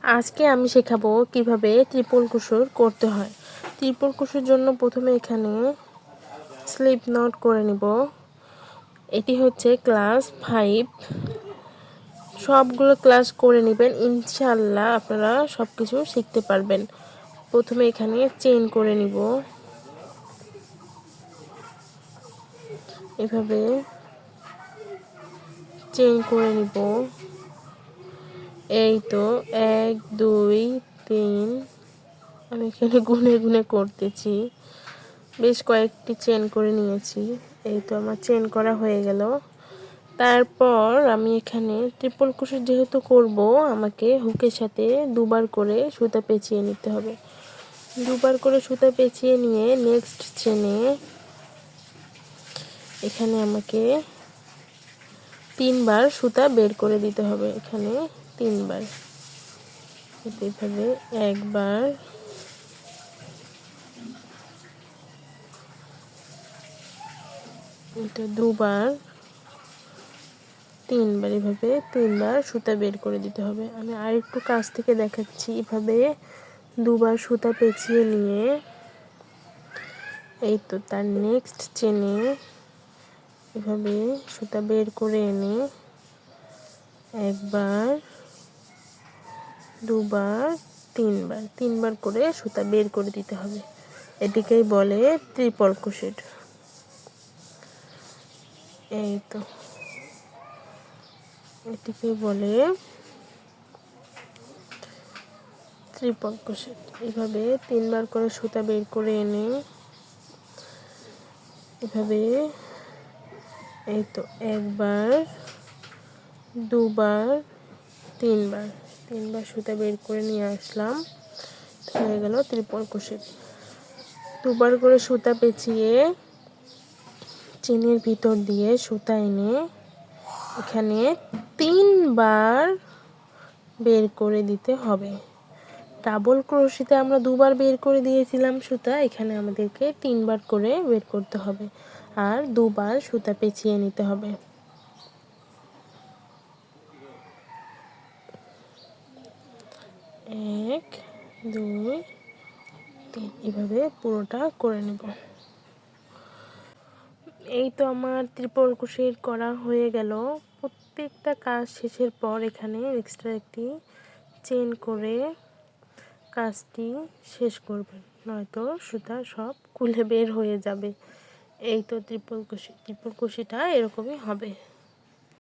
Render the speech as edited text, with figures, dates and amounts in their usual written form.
আজকে আমি শেখাবো কিভাবে ত্রিপল কুশর করতে হয়। ত্রিপল কুশোর জন্য প্রথমে এখানে স্লিপ নট করে নিব। এটি হচ্ছে ক্লাস 5। সবগুলো ক্লাস করে নেবেন, ইনশাআল্লাহ আপনারা সব কিছু শিখতে পারবেন। প্রথমে এখানে চেইন করে নিব, এভাবে চেইন করে নিব। এই তো 1 2 3, আমি এখানে গুনে গুনে করতেছি, বেশ কয়েকটি চেন করে নিয়েছি। এই তো আমার চেন করা হয়ে গেল। তারপর আমি এখানে ট্রিপল ক্রোশেট যেহেতু করব, আমাকে হুকের সাথে দুবার করে সুতা পেঁচিয়ে নিতে হবে। দুবার করে সুতা পেঁচিয়ে নিয়ে নেক্সট চেনে এখানে আমাকে 3 বার সুতা বের করে দিতে হবে। এখানে 3 বার, এভাবে একবার, এটা দুবার, 3 বার, এভাবে 3 বার সুতা বের করে দিতে হবে। আমি আরেকটু কাছ থেকে দেখাচ্ছি। এভাবে দুবার সুতা পেঁচিয়ে নিয়ে এই তো তার নেক্সট চেনে এভাবে সুতা বের করে এনে একবার, দুবার, 3 বার করে সুতা বের করে দিতে হবে। এটিকেই বলে ট্রিপল ক্রোশেট। এই তো এটিকে বলে ট্রিপল ক্রোশেট। এভাবে 3 বার করে সুতা বের করে এনে এভাবে এই তো একবার, দুবার, 3 বার সুতা বের করে নিয়ে আসলাম। হয়ে গেল ট্রিপল ক্রোশেট। দুবার করে সুতা পেঁচিয়ে চেনের ভিতর দিয়ে সুতা এনে এখানে 3 বার বের করে দিতে হবে। ডাবল ক্রোশেতে আমরা 2 বার বের করে দিয়েছিলাম সুতা, এখানে আমাদেরকে 3 বার করে বের করতে হবে আর 2 বার সুতা পেঁচিয়ে নিতে হবে। 1 2 3, এভাবে পুরোটা করে নেব। এই তো আমার ট্রিপল ক্রোশেট করা হয়ে গেল। প্রত্যেকটা কাজ শেষের পর এখানে এক্সট্রা একটি চেন করে কাজটি শেষ করবেন, নয়তো সুতা সব খুলে বের হয়ে যাবে। এই তো ট্রিপল ক্রোশেট, ট্রিপল ক্রোশেটটা এরকমই হবে।